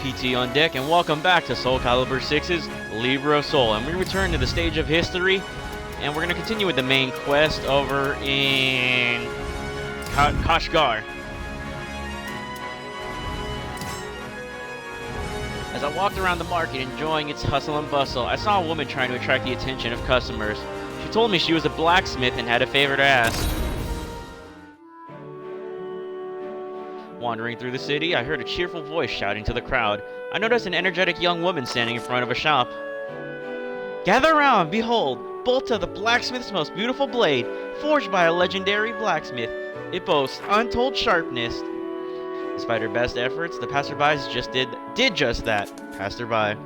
PT on deck, and welcome back to SoulCalibur 6's Libra Soul. And we return to the stage of history, and we're going to continue with the main quest over in Kashgar. As I walked around the market enjoying its hustle and bustle, I saw a woman trying to attract the attention of customers. She told me she was a blacksmith and had a favor to ask. Wandering through the city, I heard a cheerful voice shouting to the crowd. I noticed an energetic young woman standing in front of a shop. Gather around, behold, Bolta the blacksmith's most beautiful blade, forged by a legendary blacksmith. It boasts untold sharpness. Despite her best efforts, the passerbys just did just that. Passerby.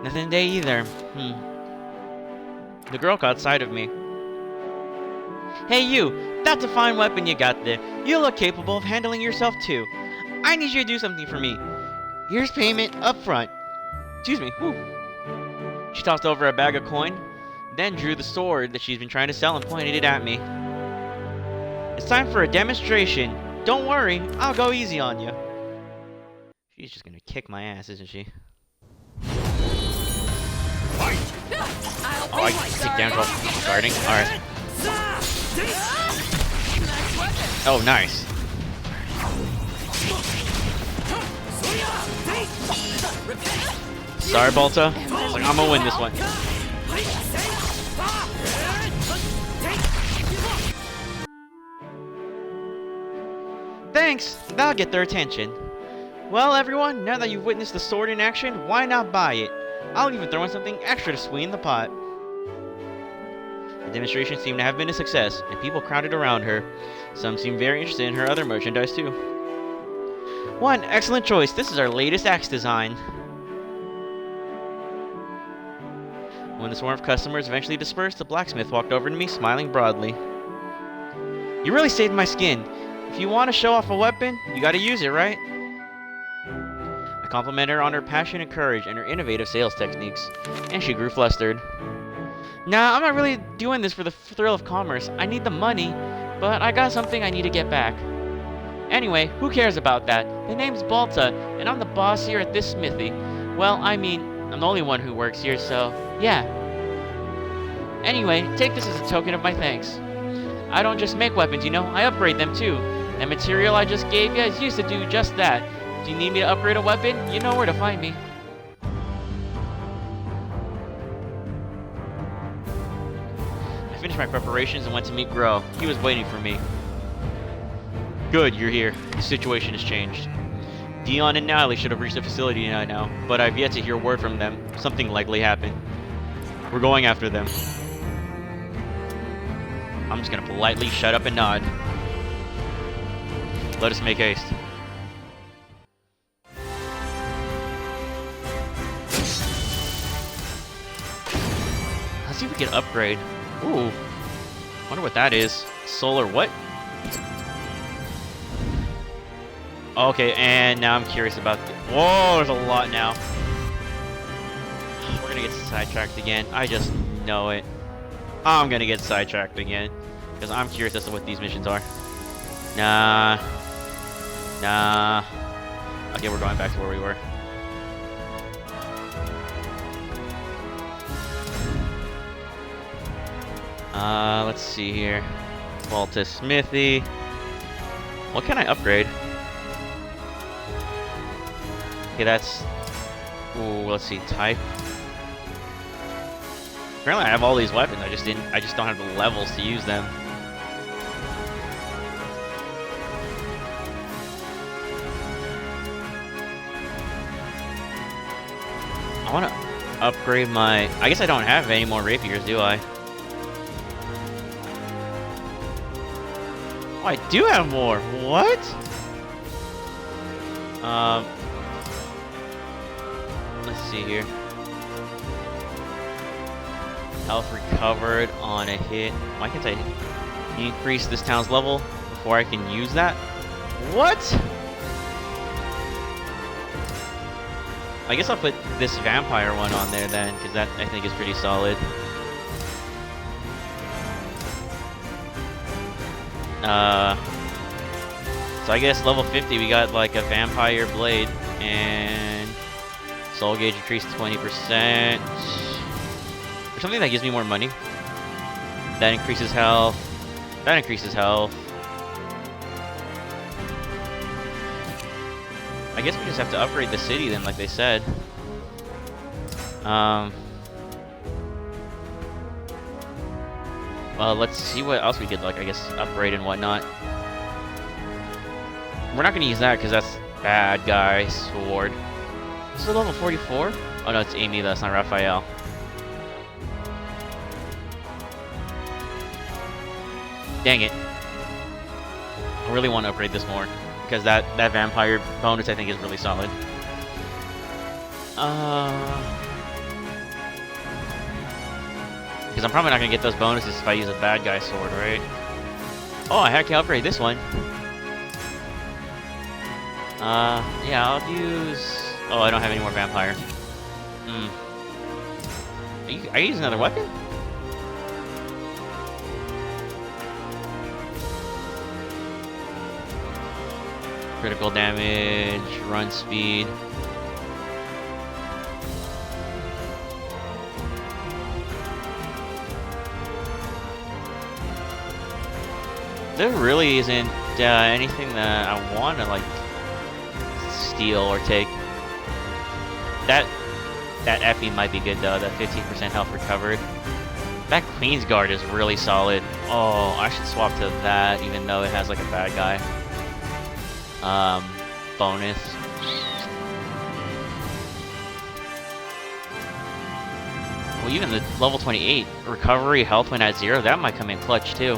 Nothing today either. The girl caught sight of me. Hey you, that's a fine weapon you got there. You look capable of handling yourself too. I need you to do something for me. Here's payment up front. Excuse me. Whew. She tossed over a bag of coin, then drew the sword that she's been trying to sell and pointed it at me. It's time for a demonstration. Don't worry, I'll go easy on you. She's just gonna kick my ass, isn't she? Oh, I can take down while starting? Alright. Oh, nice. Sorry, Bolta. Like, I'm gonna win this one. Thanks! That'll get their attention. Well, everyone, now that you've witnessed the sword in action, why not buy it? I'll even throw in something extra to sweeten the pot. The demonstration seemed to have been a success, and people crowded around her. Some seemed very interested in her other merchandise, too. One excellent choice. This is our latest axe design. When the swarm of customers eventually dispersed, the blacksmith walked over to me, smiling broadly. You really saved my skin. If you want to show off a weapon, you gotta use it, right? I complimented her on her passion and courage and her innovative sales techniques, and she grew flustered. Nah, I'm not really doing this for the thrill of commerce. I need the money, but I got something I need to get back. Anyway, who cares about that? The name's Bolta, and I'm the boss here at this smithy. Well, I mean, I'm the only one who works here, so yeah. Anyway, take this as a token of my thanks. I don't just make weapons, you know, I upgrade them too. That material I just gave you is used to do just that. Do you need me to upgrade a weapon? You know where to find me. I finished my preparations and went to meet Grow. He was waiting for me. Good, you're here. The situation has changed. Dion and Natalie should have reached the facility by now, but I've yet to hear word from them. Something likely happened. We're going after them. I'm just gonna politely shut up and nod. Let us make haste. Let's see if we can upgrade. Ooh. Wonder what that is. Solar what? Okay, and now I'm curious about whoa, there's a lot now. We're gonna get sidetracked again. I just know it. I'm gonna get sidetracked again. Because I'm curious as to what these missions are. Nah. Okay, we're going back to where we were. Let's see here. Bolta Smithy. What can I upgrade? Okay, that's... Ooh, let's see, type. Apparently I have all these weapons, I just don't have the levels to use them. I wanna upgrade my... I guess I don't have any more rapiers, do I? Oh, I do have more! What? Let's see here. Health recovered on a hit. Why can't I increase this town's level before I can use that? What? I guess I'll put this vampire one on there then, because that I think is pretty solid. So I guess level 50 we got like a vampire blade. And soul gauge increased 20%. Or something that gives me more money. That increases health. That increases health. I guess we just have to upgrade the city then, like they said. Well, let's see what else we could, like, I guess, upgrade and whatnot. We're not going to use that because that's bad guy sword. This is a level 44? Oh no, it's Amy, that's not Raphael. Dang it. I really want to upgrade this more because that vampire bonus I think is really solid. Because I'm probably not going to get those bonuses if I use a bad guy sword, right? Oh, I can upgrade this one. Yeah, I'll use... Oh, I don't have any more vampire. Are you using another weapon? Critical damage, run speed. There really isn't anything that I want to like steal or take. That Effie might be good though. That 15% health recovered. That Queen's Guard is really solid. Oh, I should swap to that, even though it has like a bad guy bonus. Well, even the level 28 recovery health when at 0, that might come in clutch too.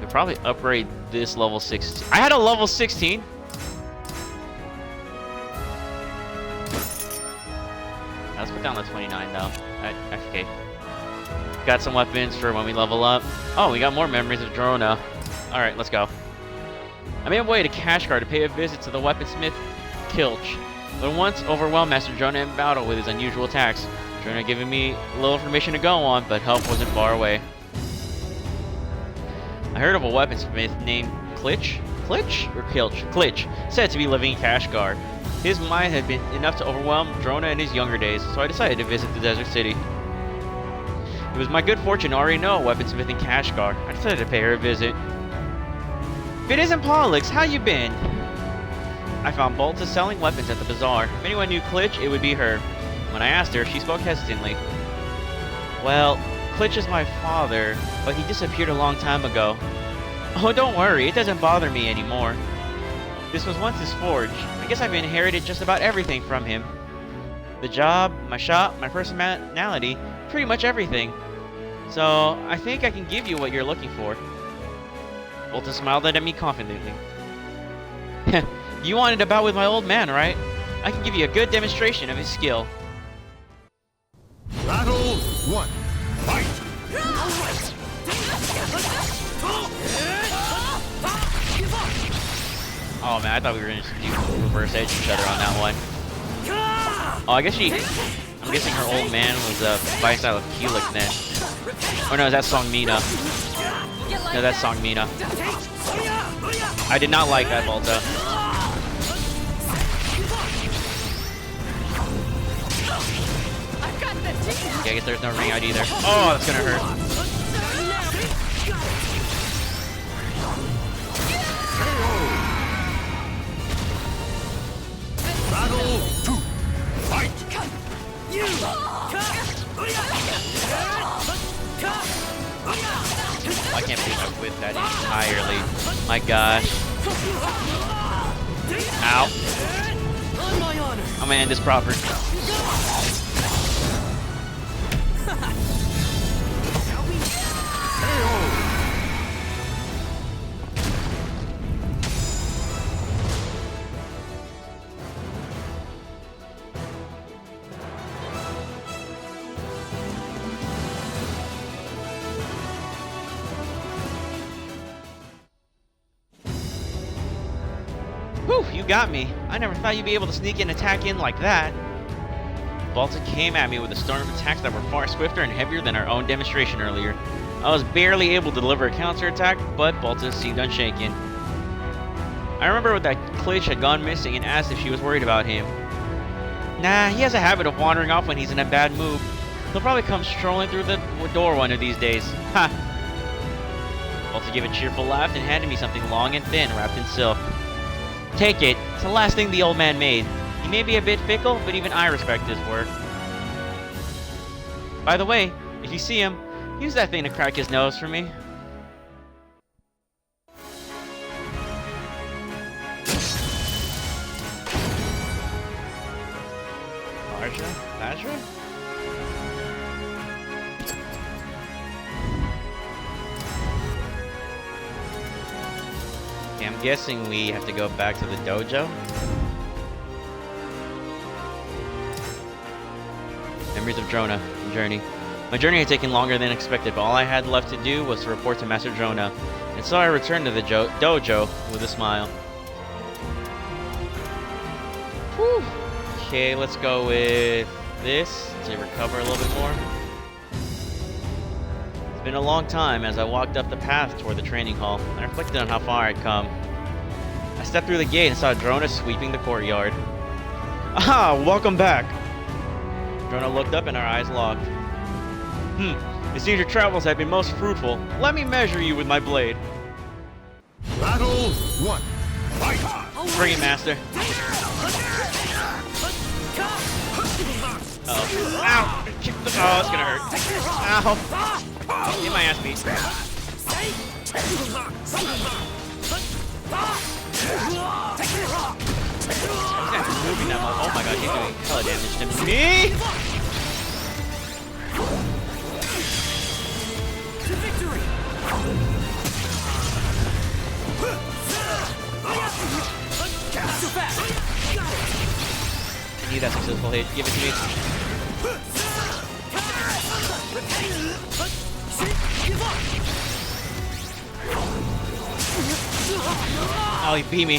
Could probably upgrade this level 16. I had a level 16. Let's put down the 29 though. Okay. Got some weapons for when we level up. Oh, we got more memories of Drona. Alright, let's go. I made my way to Kashgar to pay a visit to the weaponsmith Kilch, but once overwhelmed Master Drona in battle with his unusual attacks. Drona giving me a little information to go on, but help wasn't far away. I heard of a weaponsmith named Klitch? Klitch? Or Kilch? Klitch, said to be living in Kashgar. His might had been enough to overwhelm Drona in his younger days, so I decided to visit the desert city. It was my good fortune to already know a weaponsmith in Kashgar. I decided to pay her a visit. If it isn't Pollux, how you been? I found Bolta selling weapons at the bazaar. If anyone knew Klitch, it would be her. When I asked her, she spoke hesitantly. Well, Klitch is my father, but he disappeared a long time ago. Oh, don't worry, it doesn't bother me anymore. This was once his forge. I guess I've inherited just about everything from him. The job, my shop, my personality, pretty much everything. So, I think I can give you what you're looking for. Bolton smiled at me confidently. You wanted a bout with my old man, right? I can give you a good demonstration of his skill. Battle 1. Fight! Oh man, I thought we were gonna just do reverse edge each other on that one. Oh, I guess I'm guessing her old man was a fighting style of Helix then. Oh no, that's Song Mina. No, that's Song Mina. I did not like that Volta. Okay, I guess there's no ring out either. Oh, that's gonna hurt. Battle 2. Fight! I can't believe I whipped that entirely. My gosh. Ow. I'm gonna end this proper. Whew, you got me. I never thought you'd be able to sneak and attack in like that. Balta came at me with a storm of attacks that were far swifter and heavier than our own demonstration earlier. I was barely able to deliver a counterattack, but Balta seemed unshaken. I remember that Klitsch had gone missing and asked if she was worried about him. Nah, he has a habit of wandering off when he's in a bad mood. He'll probably come strolling through the door one of these days. Ha! Balta gave a cheerful laugh and handed me something long and thin, wrapped in silk. Take it. It's the last thing the old man made. He may be a bit fickle, but even I respect his work. By the way, if you see him, use that thing to crack his nose for me. Lazra? Okay, I'm guessing we have to go back to the dojo. Memories of Drona. Journey. My journey had taken longer than expected, but all I had left to do was to report to Master Drona, and so I returned to the dojo with a smile. Whew. Okay, let's go with this to recover a little bit more. It's been a long time as I walked up the path toward the training hall. I reflected on how far I'd come. I stepped through the gate and saw Drona sweeping the courtyard. Ah, welcome back! Drona looked up and our eyes locked. It seems your travels have been most fruitful. Let me measure you with my blade. Battle 1. Fight! Bring it, Master. Oh. Ow! Oh, it's gonna hurt. Ow! Get my ass beat. He's moving that much. Oh my god, he's doing hella damage to me! To victory! So fast! I need that successful hit. Give it to me. Oh, he beat me.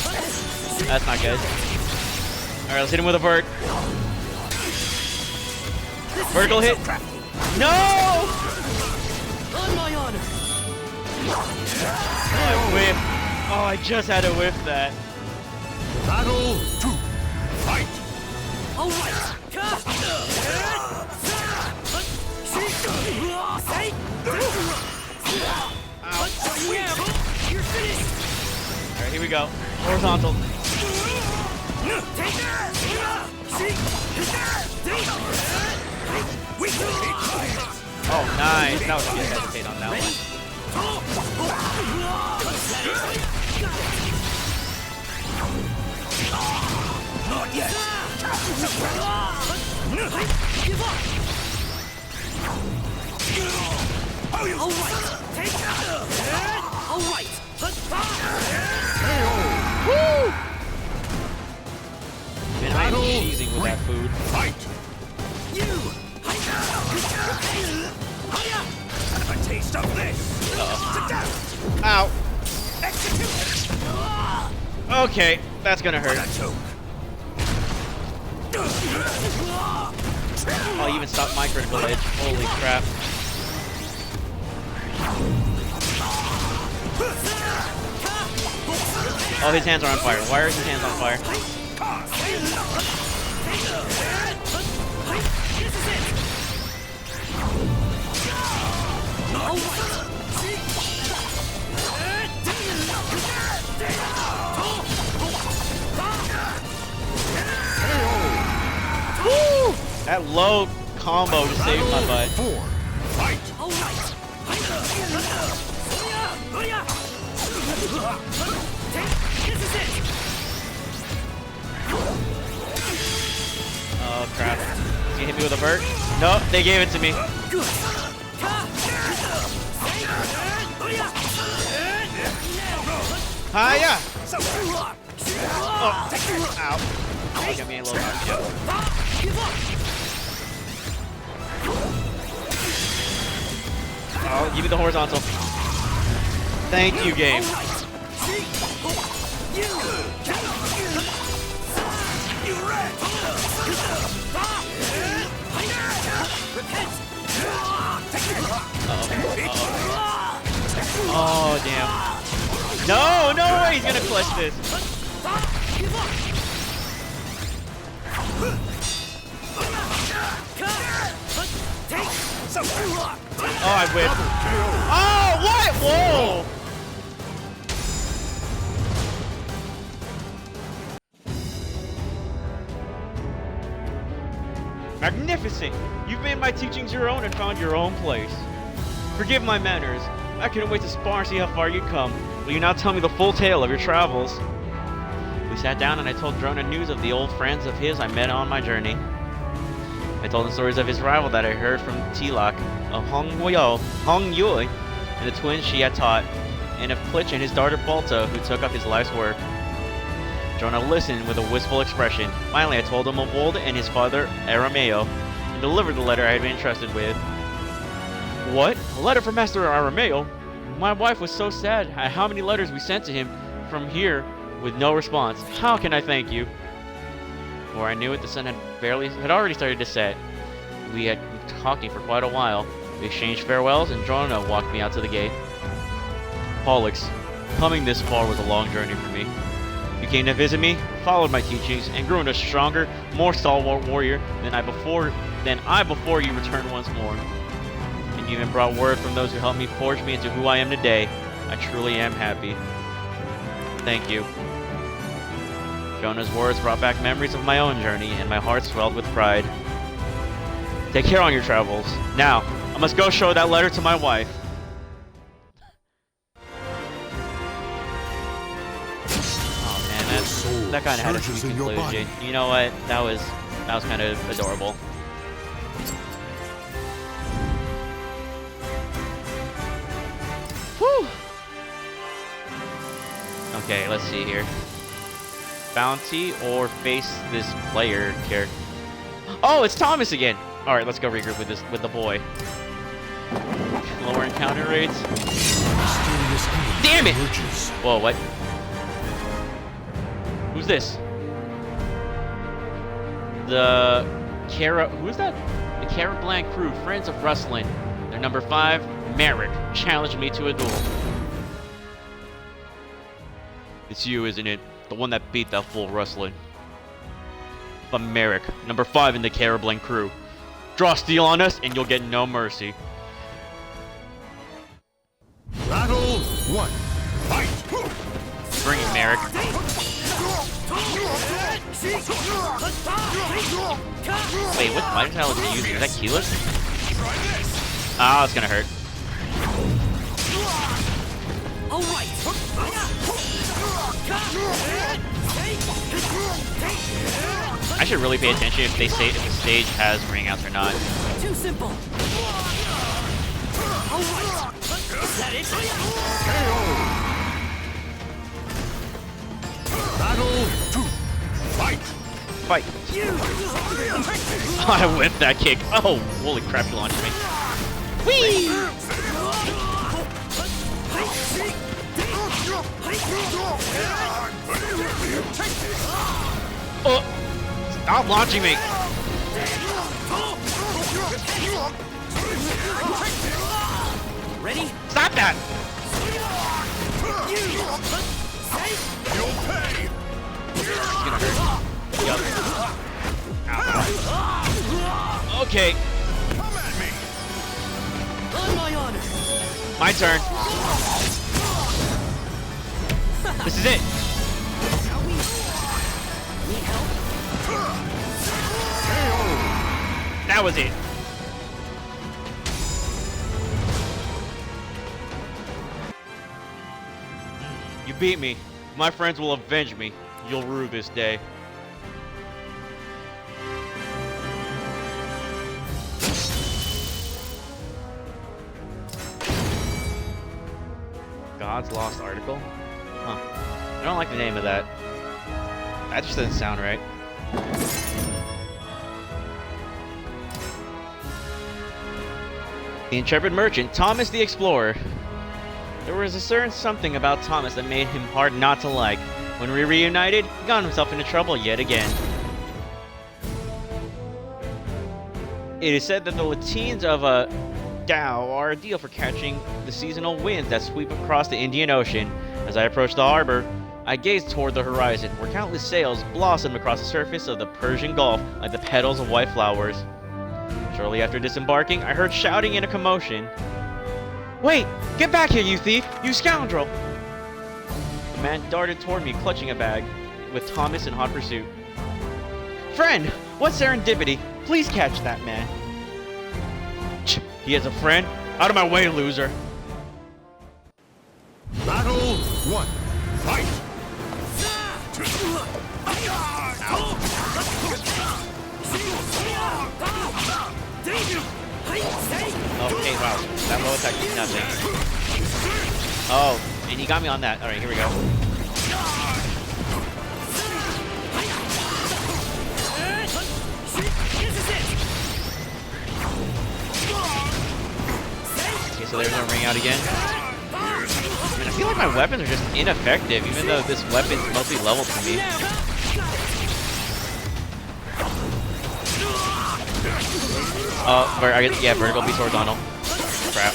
That's not good. Alright, let's hit him with a vert. Vertical hit. No! On my honor! I whiffed. Oh, I just had to whiff that. Battle 2. Fight! All right! You're finished! Alright, here we go. Horizontal. Oh, nice. That was a good hesitate on that one. Not yet! Give up! How you? All right! Take that! All right! Woo! Man, I am cheesing with that food. Fight! You! Have a taste of this! To death! Ow. Execute! Okay, that's gonna hurt. That choke! Oh, you even stopped my critical edge. Holy crap. Oh, his hands are on fire. Why are his hands on fire? Woo! That low combo just saved my butt. 4. Fight! All right! This is it! Oh crap. Is he hit me with a vert? Nope, they gave it to me. Good! Hiya! Oh, Ow. Oh, got me a little bit. give up! Oh, give me the horizontal. Thank you, game. All right. You red! Repent! Oh, damn. No, no way he's gonna clutch this. Oh, I whipped. Oh, what? Whoa! Magnificent! You've made my teachings your own and found your own place. Forgive my manners. I couldn't wait to spar and see how far you'd come. Will you now tell me the full tale of your travels? We sat down and I told Drona news of the old friends of his I met on my journey. I told him stories of his rival that I heard from Tilak, of Hong Yui, and the twins she had taught, and of Klitsch and his daughter Balta, who took up his life's work. Drona listened with a wistful expression. Finally, I told him of Wold and his father, Arameo, and delivered the letter I had been entrusted with. What? A letter from Master Arameo? My wife was so sad at how many letters we sent to him from here with no response. How can I thank you? Before I knew it, the sun had already started to set. We had been talking for quite a while. We exchanged farewells, and Drona walked me out to the gate. Pollux, coming this far was a long journey for me. You came to visit me, followed my teachings, and grew into a stronger, more stalwart warrior than I before you returned once more. And you even brought word from those who helped me forge me into who I am today. I truly am happy. Thank you. Jonah's words brought back memories of my own journey, and my heart swelled with pride. Take care on your travels. Now, I must go show that letter to my wife. Oh man, that kind of had a sweet conclusion. You know what? That was kind of adorable. Whew. Okay, let's see here. Bounty or face this player character. Oh, it's Thomas again. All right, let's go regroup with the boy. Lower encounter rates. Damn it! Whoa, what? Who's this? Who's that? The Carablanc crew, friends of Rustlin. Their number 5, Merrick, challenged me to a duel. It's you, isn't it? The one that beat that fool Rustlin. But Merrick, number 5 in the Carablanc crew. Draw steel on us and you'll get no mercy. Battle 1. Fight! Bring it, Merrick. Wait, what fighting style is he using? Is that keyless? Ah, it's gonna hurt. I should really pay attention if they say if the stage has ring outs or not. Too simple. All right. Is that it? Battle 2. Fight! Fight. I whipped that kick. Oh, holy crap, you launched me. Whee! Oh! Stop launching me! Ready? Stop that! You'll pay! It's gonna hurt. Yup. Ow. Okay. Come at me! On my honor. My turn. This is it. Shall we? Need help? That was it. You beat me. My friends will avenge me. You'll rue this day. God's Lost Article? Huh. I don't like the name of that. That just doesn't sound right. The intrepid merchant, Thomas the Explorer. There was a certain something about Thomas that made him hard not to like. When we reunited, he got himself into trouble yet again. It is said that the lateens of Tao are ideal for catching the seasonal winds that sweep across the Indian Ocean. As I approached the harbor, I gazed toward the horizon, where countless sails blossomed across the surface of the Persian Gulf like the petals of white flowers. Shortly after disembarking, I heard shouting and a commotion. "Wait! Get back here, you thief! You scoundrel!" A man darted toward me, clutching a bag, with Thomas in hot pursuit. "Friend! What serendipity! Please catch that man!" "He has a friend? Out of my way, loser!" Battle 1. Fight! Okay, wow. That low attack did nothing. Oh, and he got me on that. Alright, here we go. Okay, so there's no ring out again. I mean, I feel like my weapons are just ineffective, even though this weapon's mostly leveled to me. Oh, I guess, yeah, vertical beats horizontal. Crap.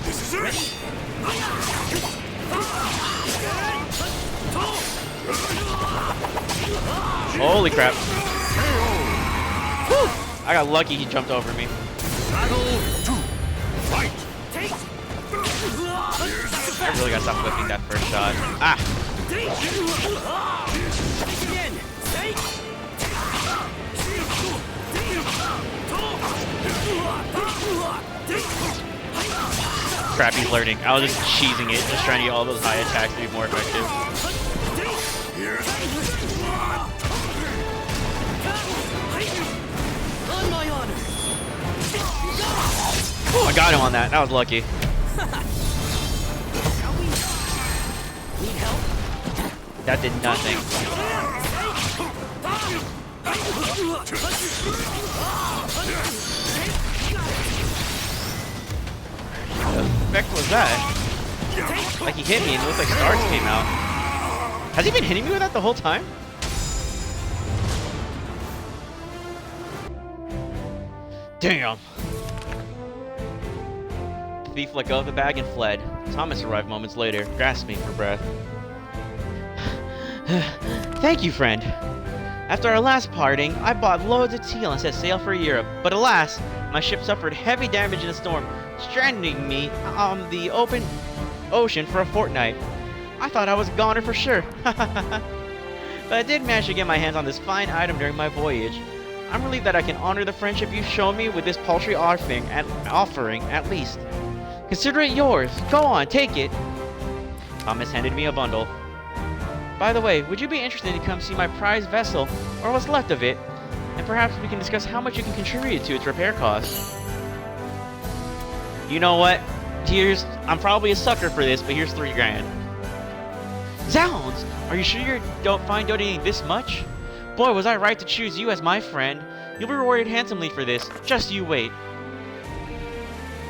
This is it! Holy crap. Whew. I got lucky he jumped over me. Battle 2. Fight! I really gotta stop whipping that first shot. Ah! Crap, he's learning. I was just cheesing it, just trying to get all those high attacks to be more effective. On my honor. Oh, I got him on that. That was lucky. Need help? That did nothing. What the heck was that? Like he hit me and it looked like stars came out. Has he been hitting me with that the whole time? Damn. The thief let go of the bag and fled. Thomas arrived moments later, grasping for breath. Thank you, friend. After our last parting, I bought loads of teal and set sail for Europe. But alas, my ship suffered heavy damage in a storm, stranding me on the open ocean for a fortnight. I thought I was a goner for sure. But I did manage to get my hands on this fine item during my voyage. I'm relieved that I can honor the friendship you've shown me with this paltry offering at least. Consider it yours. Go on, take it. Thomas handed me a bundle. By the way, would you be interested to come see my prized vessel, or what's left of it? And perhaps we can discuss how much you can contribute to its repair costs. You know what? I'm probably a sucker for this, but here's $3 grand. Zounds! Are you sure you don't find donating this much? Boy, was I right to choose you as my friend. You'll be rewarded handsomely for this. Just you wait.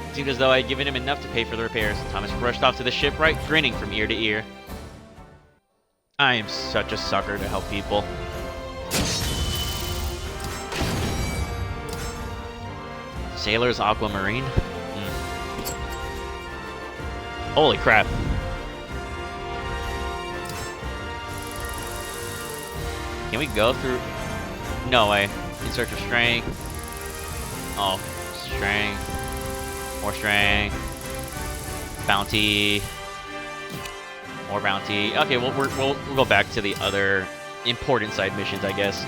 It seemed as though I had given him enough to pay for the repairs. Thomas rushed off to the shipwright, grinning from ear to ear. I am such a sucker to help people. Sailor's Aquamarine? Holy crap. Can we go through? No way. In search of strength. Oh, strength. More strength. Bounty. More bounty. Okay, we'll go back to the other important side missions, I guess.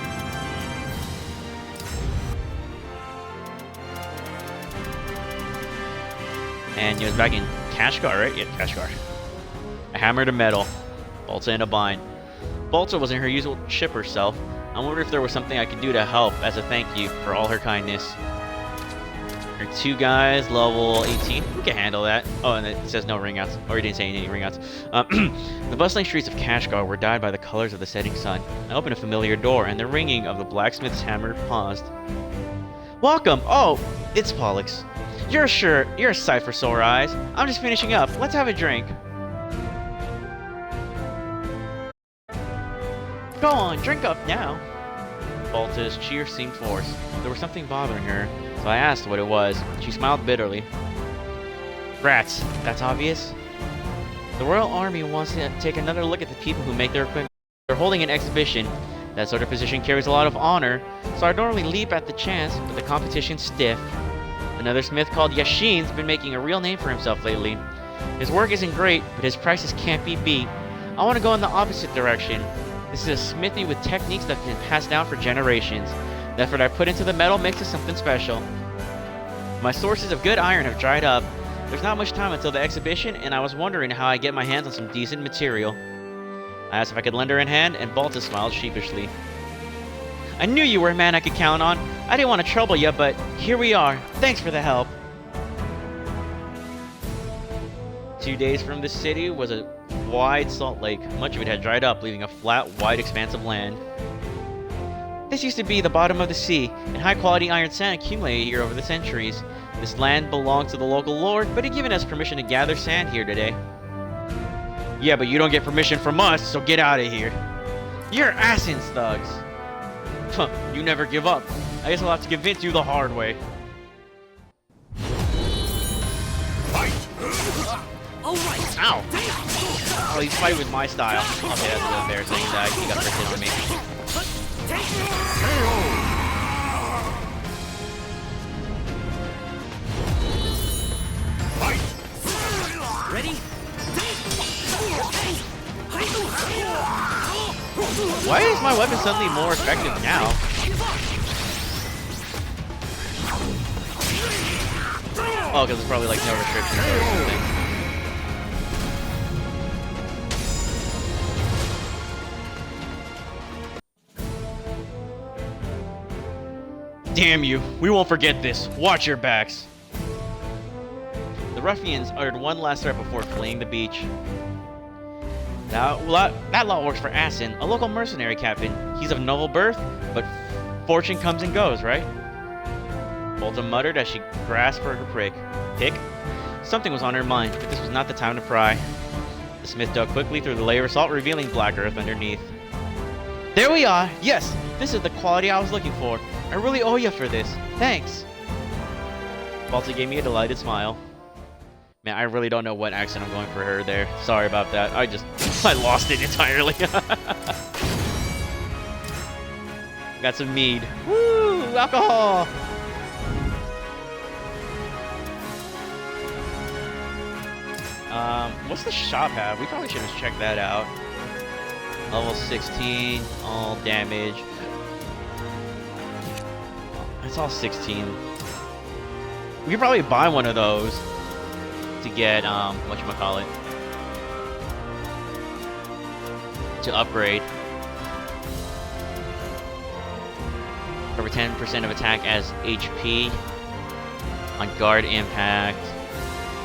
And he was back in Kashgar, right? Yeah, Kashgar. A hammer to metal. Balta in a bind. Balta was in her usual chipper self. I wonder if there was something I could do to help as a thank you for all her kindness. There are 2 guys, level 18. We can handle that. Oh, and it says no ringouts. Or he didn't say any ringouts. The bustling streets of Kashgar were dyed by the colors of the setting sun. I opened a familiar door, and the ringing of the blacksmith's hammer paused. Welcome! Oh, it's Pollux. You're a sight for sore eyes. I'm just finishing up. Let's have a drink. Go on, drink up now. Balta's cheer seemed forced. There was something bothering her, so I asked what it was. She smiled bitterly. Rats, that's obvious. The Royal Army wants to take another look at the people who make their equipment. They're holding an exhibition. That sort of position carries a lot of honor, so I normally leap at the chance, but the competition's stiff. Another smith called Yashin's been making a real name for himself lately. His work isn't great, but his prices can't be beat. I want to go in the opposite direction. This is a smithy with techniques that have been passed down for generations. The effort I put into the metal makes it something special. My sources of good iron have dried up. There's not much time until the exhibition, and I was wondering how I get my hands on some decent material. I asked if I could lend her a hand, and Balta smiled sheepishly. I knew you were a man I could count on. I didn't want to trouble you, but here we are. Thanks for the help. 2 days from the city was a wide salt lake. Much of it had dried up, leaving a flat, wide expanse of land. This used to be the bottom of the sea, and high-quality iron sand accumulated here over the centuries. This land belonged to the local lord, but he'd given us permission to gather sand here today. Yeah, but you don't get permission from us, so get out of here. You're assins, thugs. Huh, you never give up. I guess I'll have to convince you the hard way. All right. Ow! Oh, he's fighting with my style. Okay, that's a little embarrassing. He got first hit on me. Ready? Why is my weapon suddenly more effective now? Oh, because there's probably like no restrictions or something. Damn you! We won't forget this. Watch your backs. The ruffians uttered one last threat before fleeing the beach. Now, that law works for Asin, a local mercenary captain. He's of noble birth, but fortune comes and goes, right? Bolta muttered as she grasped for her pick. Something was on her mind, but this was not the time to pry. The smith dug quickly through the layer of salt, revealing black earth underneath. There we are! Yes! This is the quality I was looking for. I really owe you for this. Thanks! Bolta gave me a delighted smile. Man, I really don't know what accent I'm going for her there. Sorry about that. I lost it entirely. Got some mead. Woo! Alcohol! What's the shop have? We probably should have checked that out. Level 16, all damage. It's all 16. We could probably buy one of those to get, whatchamacallit, to upgrade. Recover 10% of attack as HP on guard impact.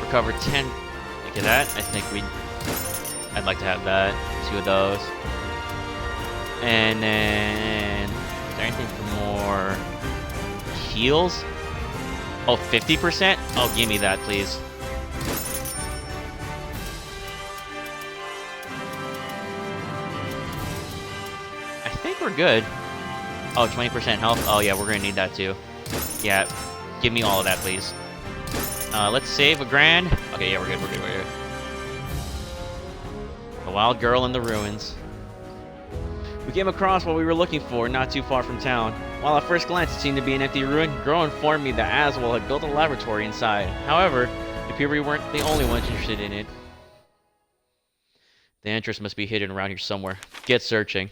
Recover 10. Look at that. I think I'd like to have that. 2 of those. And then, is there anything for more heals? Oh, 50%? Oh, give me that, please. I think we're good. Oh, 20% health. Oh, yeah, we're gonna need that too. Yeah, give me all of that, please. Let's save $1,000. Okay, yeah, we're good. The wild girl in the ruins. We came across what we were looking for not too far from town. While at first glance it seemed to be an empty ruin, Girl informed me that Aswell had built a laboratory inside. However, it appeared we weren't the only ones interested in it. The entrance must be hidden around here somewhere. Get searching.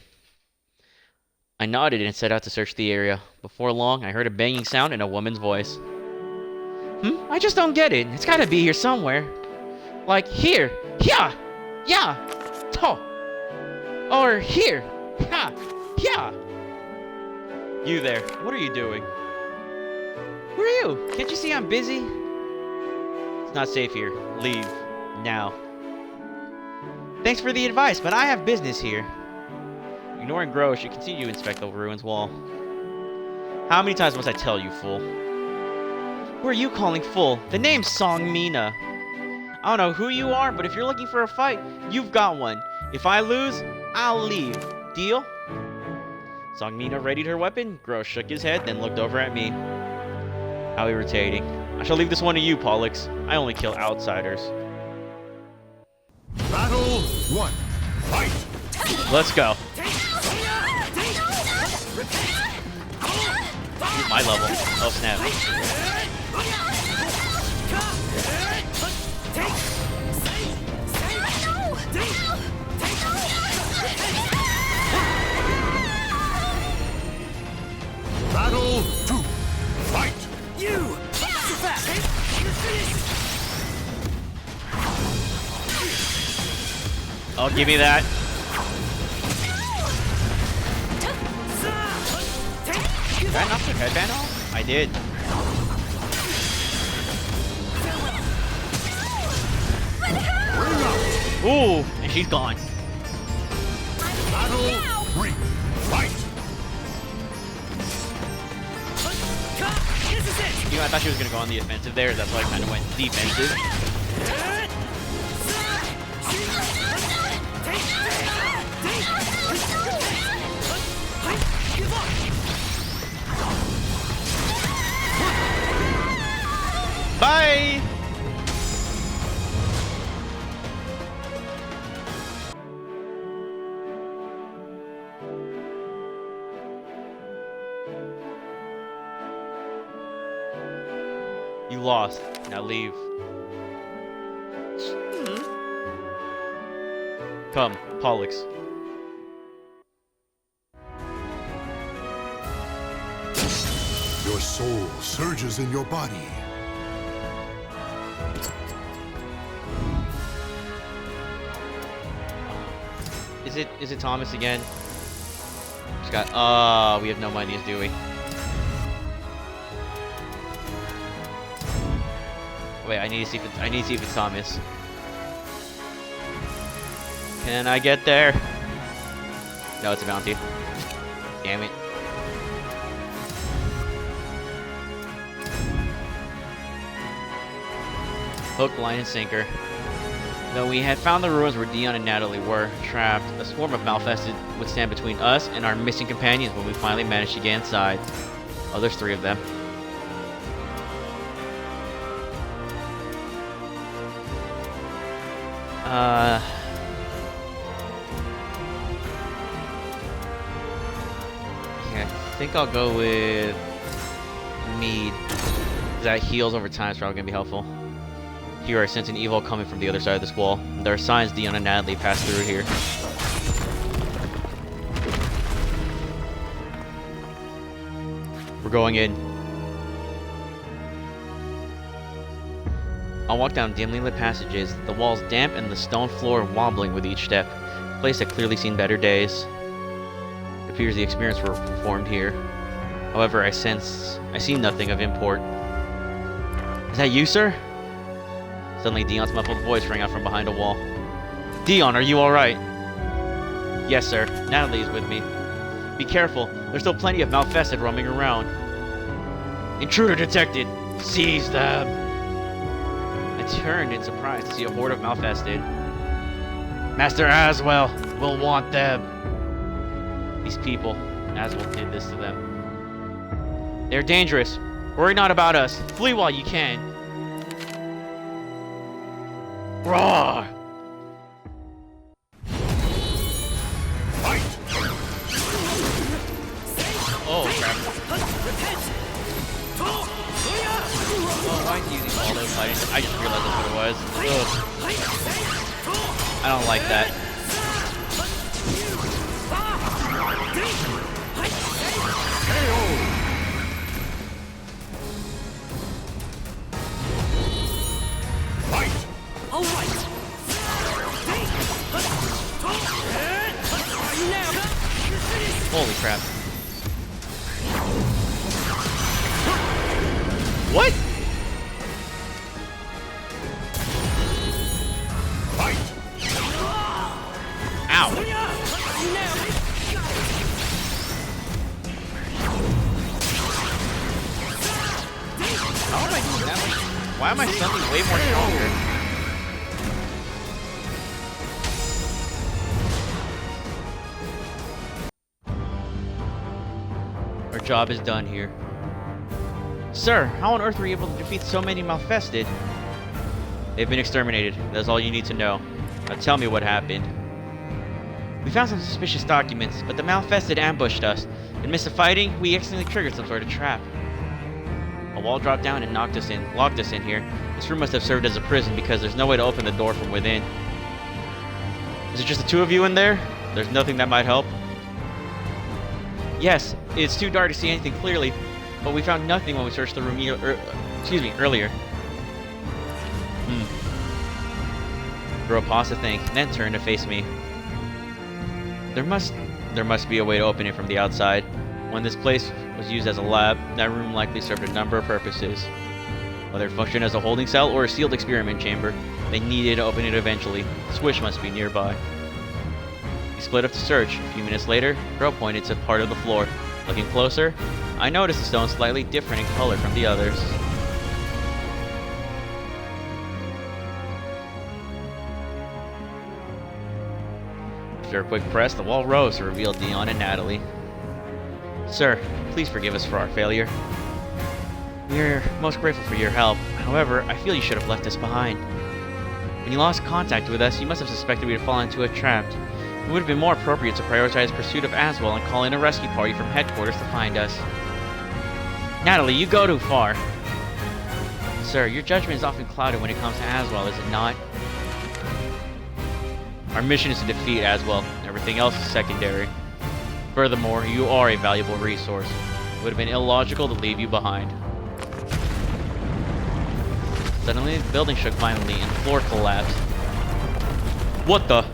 I nodded and set out to search the area. Before long, I heard a banging sound and a woman's voice. I just don't get it. It's gotta be here somewhere. Like here. Yeah! Yeah! To! Or here! Ha! Yeah! You there. What are you doing? Who are you? Can't you see I'm busy? It's not safe here. Leave. Now. Thanks for the advice, but I have business here. Ignoring Gross, you continue to inspect the ruins wall. How many times must I tell you, fool? Who are you calling fool? The name's Song Mina. I don't know who you are, but if you're looking for a fight, you've got one. If I lose, I'll leave. deal? Songmina readied her weapon. Gross shook his head, then looked over at me. How irritating. I shall leave this one to you, Pollux. I only kill outsiders. Battle 1. Fight! Let's go. He's my level. Oh, snap. Battle 2. Fight! You! Oh, give me that. Did I knock her headband off? I did. Ooh, and she's gone. Battle 3. Fight! You know, I thought she was gonna go on the offensive there. That's why I kind of went defensive. Bye! You lost. Now leave. Come, Pollux. Your soul surges in your body. Is it Thomas again? Just got we have no monies, do we? Wait, I need to see if it's Thomas. Can I get there? No, it's a bounty. Damn it. Hook, line, and sinker. Though we had found the ruins where Dion and Natalie were trapped, a swarm of Malfested would stand between us and our missing companions when we finally managed to get inside. Oh, there's 3 of them. Yeah, I think I'll go with Mead. That heals over time, is probably gonna be helpful. Here, I sense an evil coming from the other side of this wall. There are signs Dion and Natalie passed through here. We're going in. I'll walk down dimly lit passages, the walls damp and the stone floor wobbling with each step. A place that clearly seen better days. It appears the experiments were performed here. However, I see nothing of import. Is that you, sir? Suddenly, Dion's muffled voice rang out from behind a wall. Dion, are you alright? Yes, sir. Natalie is with me. Be careful. There's still plenty of Malfested roaming around. Intruder detected. Seize them. I turned in surprise to see a horde of Malfested. Master Aswell will want them. These people, Aswell did this to them. They're dangerous. Worry not about us. Flee while you can. Roar! Fight! Oh, crap. Oh, why is he using all those fighting? I just realized that's what it was. Ugh. I don't like that. All right. Holy crap. What? Fight! Ow. How am I doing that much? Why am I suddenly way more stronger? job is done here. Sir, how on earth were you able to defeat so many Malfested? They've been exterminated. That's all you need to know. Now tell me what happened. We found some suspicious documents, but the Malfested ambushed us. In midst of fighting, we accidentally triggered some sort of trap. A wall dropped down and locked us in here. This room must have served as a prison because there's no way to open the door from within. Is it just the two of you in there? There's nothing that might help? Yes, it's too dark to see anything clearly, but we found nothing when we searched the room earlier. Bro paused to think, and then turned to face me. There must be a way to open it from the outside. When this place was used as a lab, that room likely served a number of purposes. Whether it functioned as a holding cell or a sealed experiment chamber, they needed to open it eventually. The switch must be nearby. We split up to search. A few minutes later, Bro pointed to part of the floor. Looking closer, I noticed the stone slightly different in color from the others. After a quick press, the wall rose to reveal Dion and Natalie. Sir, please forgive us for our failure. We're most grateful for your help. However, I feel you should have left us behind. When you lost contact with us, you must have suspected we had fallen into a trap. It would have been more appropriate to prioritize pursuit of Aswell and call in a rescue party from headquarters to find us. Natalie, you go too far. Sir, your judgment is often clouded when it comes to Aswell, is it not? Our mission is to defeat Aswell. Everything else is secondary. Furthermore, you are a valuable resource. It would have been illogical to leave you behind. Suddenly, the building shook violently and the floor collapsed. What the?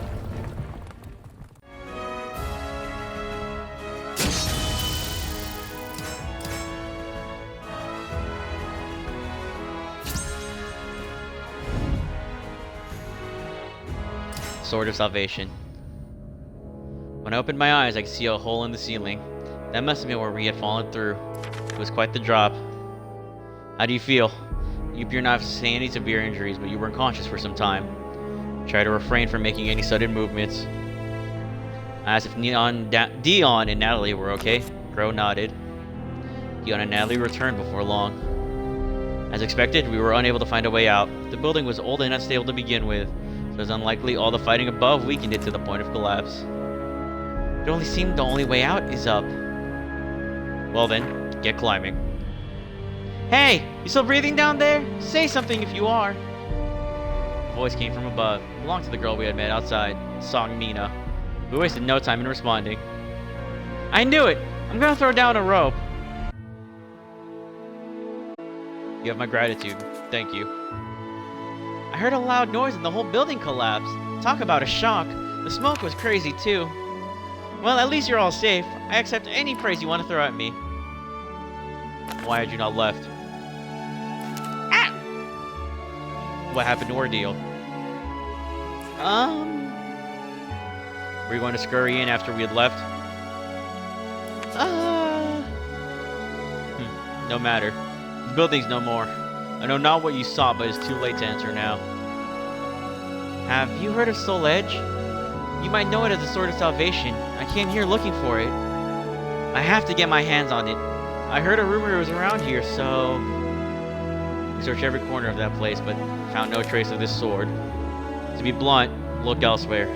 Sword of Salvation. When I opened my eyes, I could see a hole in the ceiling. That must have been where we had fallen through. It was quite the drop. How do you feel? You appear not to sustain any severe injuries, but you were unconscious for some time. Try to refrain from making any sudden movements. I asked if Dion and Natalie were okay. Crow nodded. Dion and Natalie returned before long. As expected, we were unable to find a way out. The building was old and unstable to begin with, so it was unlikely all the fighting above weakened it to the point of collapse. It only seemed the only way out is up. Well then, get climbing. Hey! You still breathing down there? Say something if you are. A voice came from above. It belonged to the girl we had met outside, Song Nina. We wasted no time in responding. I knew it! I'm gonna throw down a rope. You have my gratitude. Thank you. I heard a loud noise and the whole building collapsed. Talk about a shock. The smoke was crazy too. Well, at least you're all safe. I accept any praise you want to throw at me. Why had you not left? Ah! What happened to Ordeal? Were you going to scurry in after we had left? No matter. The building's no more. I know not what you saw, but it's too late to answer now. Have you heard of Soul Edge? You might know it as the Sword of Salvation. I came here looking for it. I have to get my hands on it. I heard a rumor it was around here, so... We searched every corner of that place, but found no trace of this sword. To be blunt, look elsewhere.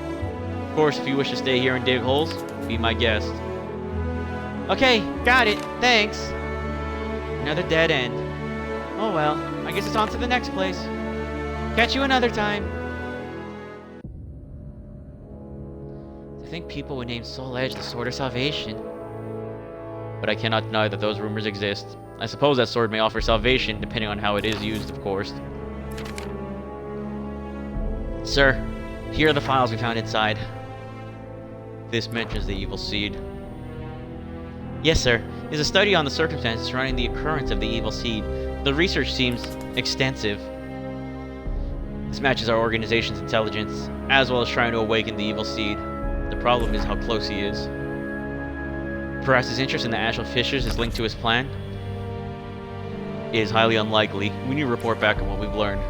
Of course, if you wish to stay here and dig holes, be my guest. Okay, got it. Thanks. Another dead end. Oh well, I guess it's on to the next place. Catch you another time. I think people would name Soul Edge the Sword of Salvation. But I cannot deny that those rumors exist. I suppose that sword may offer salvation, depending on how it is used, of course. Sir, here are the files we found inside. This mentions the evil seed. Yes, sir. It is a study on the circumstances surrounding the occurrence of the evil seed. The research seems extensive. This matches our organization's intelligence, as well as trying to awaken the evil seed. The problem is how close he is. Perhaps his interest in the Asheville Fishers is linked to his plan? It is highly unlikely. We need to report back on what we've learned.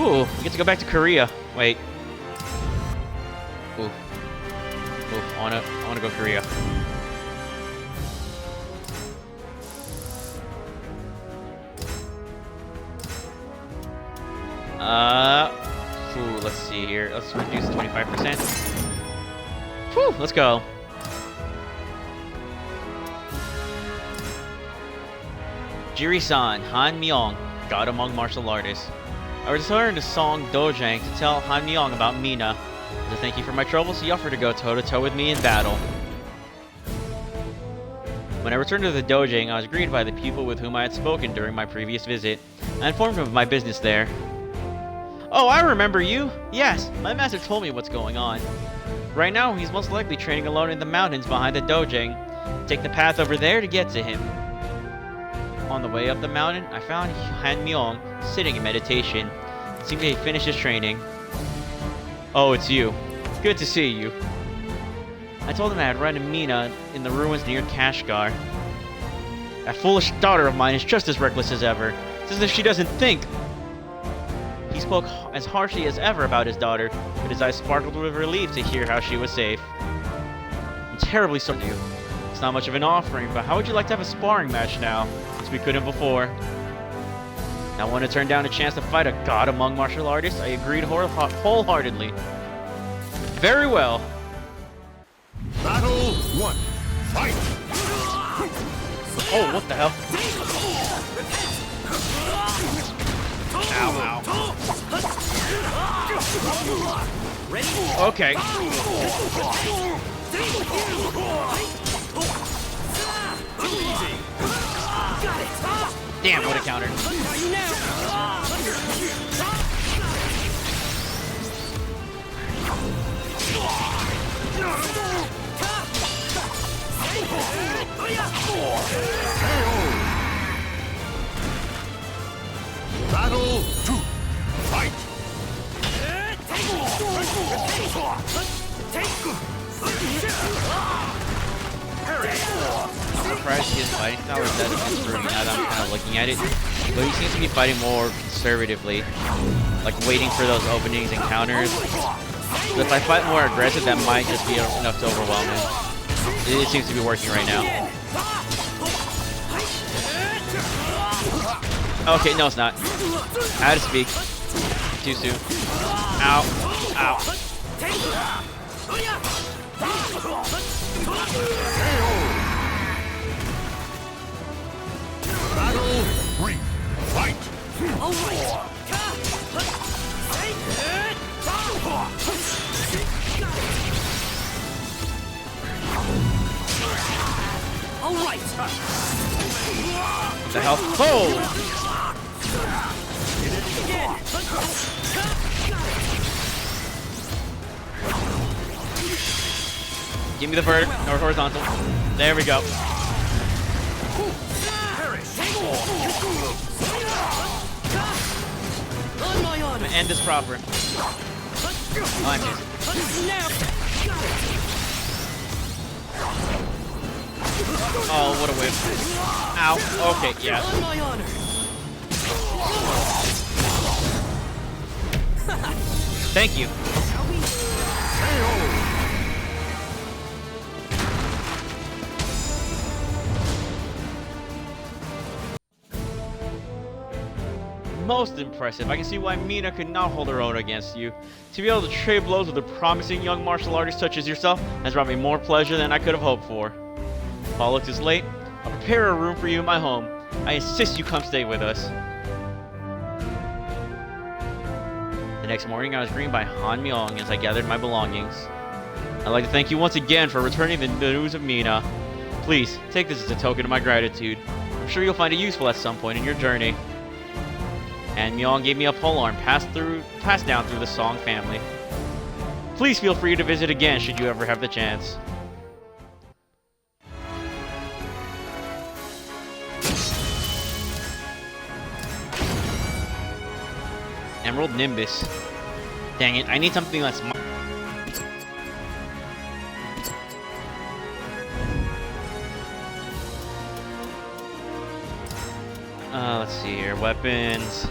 Ooh, we get to go back to Korea. Wait. Ooh. Ooh, I wanna go Korea. Ooh, let's see here. Let's reduce 25%. Whew, let's go. Jiri-san, Han Myung, God among martial artists. I returned the song Dojang to tell Han Myung about Mina. As a thank you for my troubles, he offered to go toe-to-toe with me in battle. When I returned to the Dojang, I was greeted by the people with whom I had spoken during my previous visit. I informed him of my business there. Oh, I remember you! Yes, my master told me what's going on. Right now, he's most likely training alone in the mountains behind the Dojang. Take the path over there to get to him. On the way up the mountain, I found Han Myung sitting in meditation. It seemed he had finished his training. Oh, it's you. Good to see you. I told him I had run into Mina in the ruins near Kashgar. That foolish daughter of mine is just as reckless as ever. It's as if she doesn't think. He spoke as harshly as ever about his daughter, but his eyes sparkled with relief to hear how she was safe. I'm terribly sorry for you. It's not much of an offering, but how would you like to have a sparring match now, since we couldn't before? I want to turn down a chance to fight a god among martial artists. I agreed wholeheartedly. Very well. Battle 1. Fight! Oh, what the hell? Ow, ow. Okay. Damn, what a counter. Battle 2. Fight! I'm surprised his fighting style is that of his room now that I'm kind of looking at it. But he seems to be fighting more conservatively. Like waiting for those openings and counters. But if I fight more aggressive, that might just be enough to overwhelm him. It seems to be working right now. Okay, no it's not. I had to speak. Too soon. Ow. Ow. Battle 3. Fight! All right. All right. What the hell? Oh! Give me the vertical or horizontal. There we go. On my I'm honor. gonna end this proper. Oh, I missed. Oh, what a whip. Ow. Okay, yeah. On my honor. Thank you. Most impressive. I can see why Mina could not hold her own against you. To be able to trade blows with a promising young martial artist such as yourself has brought me more pleasure than I could have hoped for. While it is late, I'll prepare a room for you in my home. I insist you come stay with us. The next morning, I was greeted by Han Myung as I gathered my belongings. I'd like to thank you once again for returning the news of Mina. Please, take this as a token of my gratitude. I'm sure you'll find it useful at some point in your journey. And Myung gave me a polearm passed down through the Song family. Please feel free to visit again should you ever have the chance. Emerald Nimbus. Dang it, I need something that's let's see here. Weapons.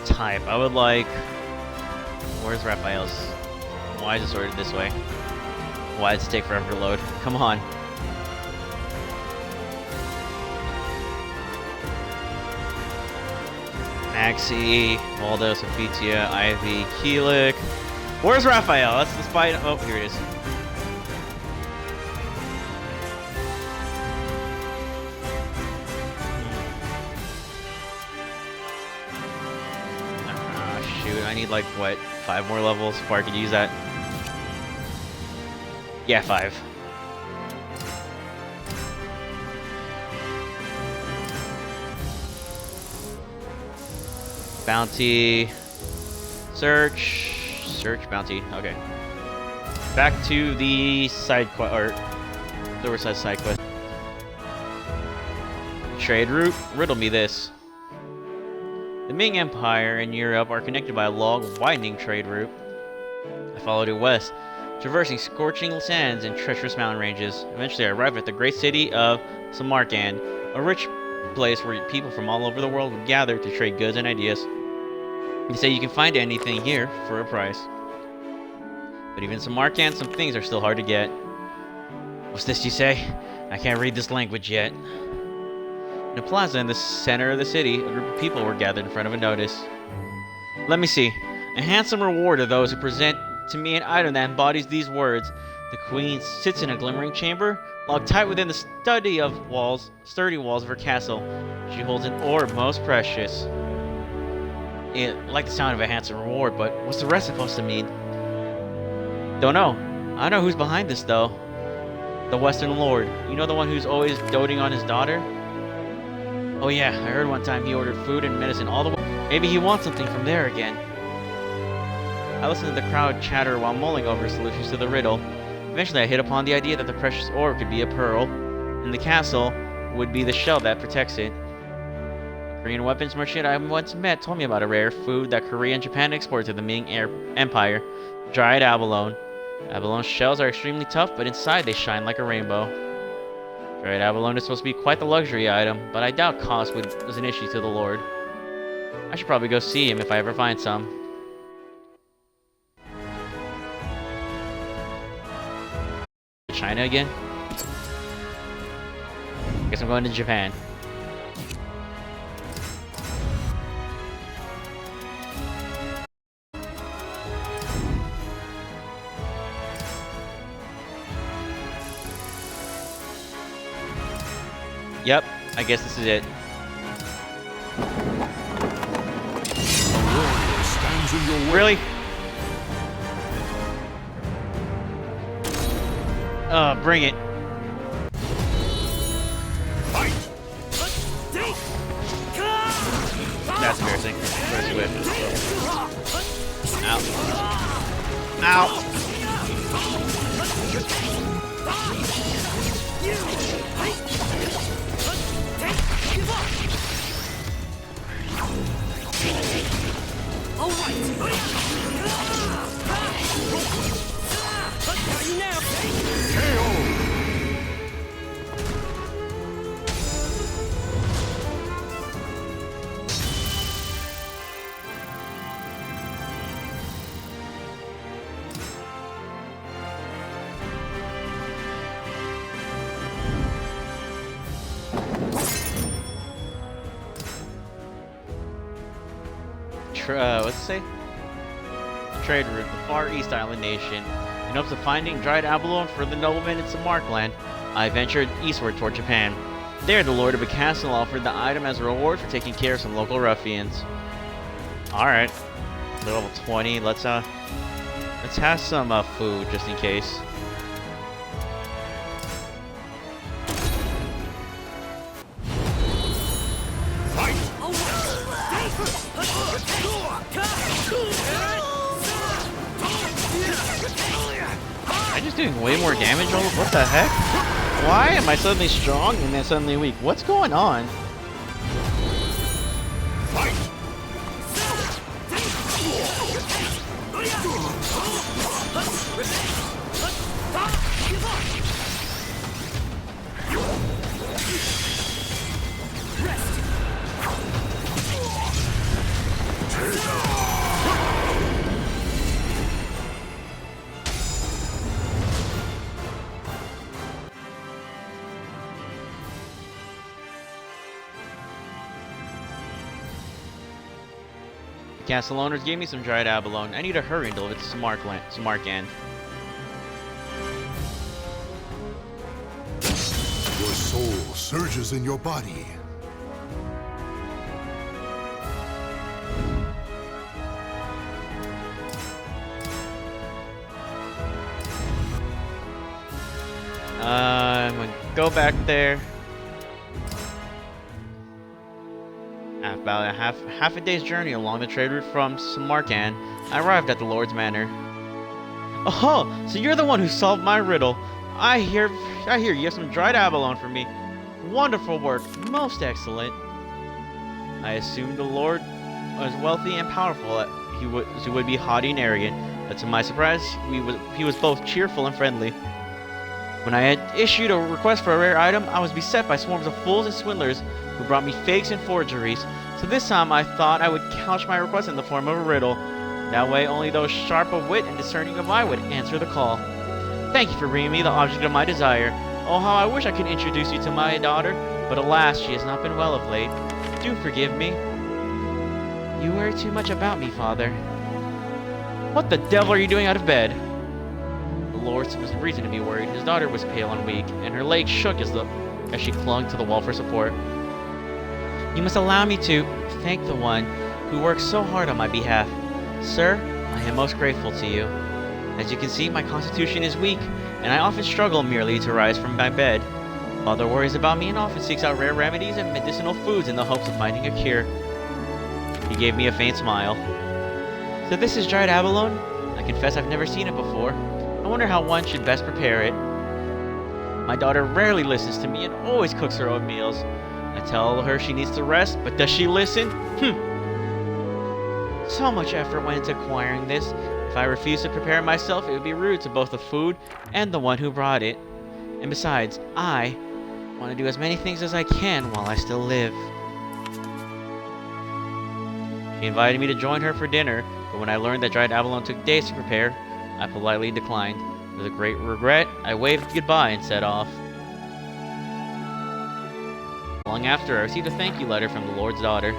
Type. I would like... Where's Raphael's? Why is it sorted this way? Why does it take forever to load? Come on. Maxi, Waldo, Sophitia, Ivy, Keelik. Where's Raphael? That's the spy. Oh, here it is. Shoot, I need like, what, 5 more levels before I could use that? Yeah, 5. Bounty. Search bounty. Okay. Back to the side quest, or there was a side quest. Trade route. Riddle me this. The Ming Empire and Europe are connected by a long, widening trade route. I followed it west, traversing scorching sands and treacherous mountain ranges. Eventually, I arrived at the great city of Samarkand, a rich place where people from all over the world would gather to trade goods and ideas. They say you can find anything here for a price. But even in Samarkand, some things are still hard to get. What's this you say? I can't read this language yet. In a plaza in the center of the city, a group of people were gathered in front of a notice. Let me see. A handsome reward to those who present to me an item that embodies these words. The queen sits in a glimmering chamber, locked tight within the sturdy walls of her castle. She holds an orb most precious. I like the sound of a handsome reward, but what's the rest supposed to mean? Don't know. I know who's behind this, though. The Western Lord. You know the one who's always doting on his daughter? Oh yeah, I heard one time he ordered food and medicine all the way. Maybe he wants something from there again. I listened to the crowd chatter while mulling over solutions to the riddle. Eventually I hit upon the idea that the precious orb could be a pearl, and the castle would be the shell that protects it. Korean weapons merchant I once met told me about a rare food that Korea and Japan export to the Ming Empire, dried abalone. Abalone shells are extremely tough, but inside they shine like a rainbow. Dried abalone is supposed to be quite the luxury item, but I doubt cost was an issue to the Lord. I should probably go see him if I ever find some. China again? Guess I'm going to Japan. Yep, I guess this is it. Really? Bring it. That's embarrassing. Where's he with? Ow. Ow. What's it say? Trade route, the Far East Island nation. In hopes of finding dried abalone for the noblemen in Samarkand, I ventured eastward toward Japan. There, the lord of a castle offered the item as a reward for taking care of some local ruffians. Alright. Level 20. Let's have some food just in case. I'm just doing way more damage. What the heck? Why am I suddenly strong and then suddenly weak? What's going on? The castle owners gave me some dried abalone. I need to hurry and deliver it to Samarkand. Your soul surges in your body. I'm gonna go back there. About half a day's journey along the trade route from Samarkand, I arrived at the Lord's Manor. Oh, so you're the one who solved my riddle. I hear you have some dried abalone for me. Wonderful work, most excellent. I assumed the Lord was wealthy and powerful. He would be haughty and arrogant, but to my surprise, he was both cheerful and friendly. When I had issued a request for a rare item, I was beset by swarms of fools and swindlers who brought me fakes and forgeries. So this time I thought I would couch my request in the form of a riddle. That way only those sharp of wit and discerning of eye would answer the call. Thank you for bringing me the object of my desire. Oh, how I wish I could introduce you to my daughter, but alas, she has not been well of late. Do forgive me. You worry too much about me, Father. What the devil are you doing out of bed? The Lord was reason to be worried. His daughter was pale and weak, and her legs shook as she clung to the wall for support. You must allow me to thank the one who worked so hard on my behalf. Sir, I am most grateful to you. As you can see, my constitution is weak, and I often struggle merely to rise from my bed. Father worries about me and often seeks out rare remedies and medicinal foods in the hopes of finding a cure. He gave me a faint smile. So this is dried abalone? I confess I've never seen it before. I wonder how one should best prepare it. My daughter rarely listens to me and always cooks her own meals. I tell her she needs to rest, but does she listen? So much effort went into acquiring this. If I refuse to prepare it myself, it would be rude to both the food and the one who brought it. And besides, I want to do as many things as I can while I still live. She invited me to join her for dinner, but when I learned that dried abalone took days to prepare, I politely declined. With a great regret, I waved goodbye and set off. Long after, I received a thank you letter from the Lord's daughter.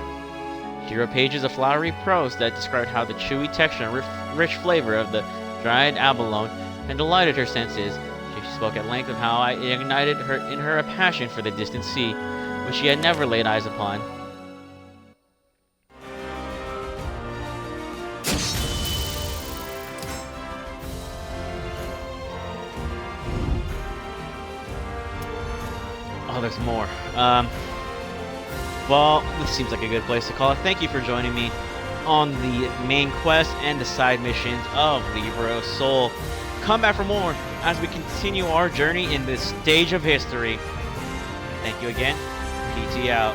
She wrote pages of flowery prose that described how the chewy texture and rich flavor of the dried abalone had delighted her senses. She spoke at length of how I ignited in her a passion for the distant sea, which she had never laid eyes upon. Oh, there's more. Well, this seems like a good place to call it. Thank you for joining me on the main quest and the side missions of Libra Soul. Come back for more as we continue our journey in this stage of history. Thank you again. PT out.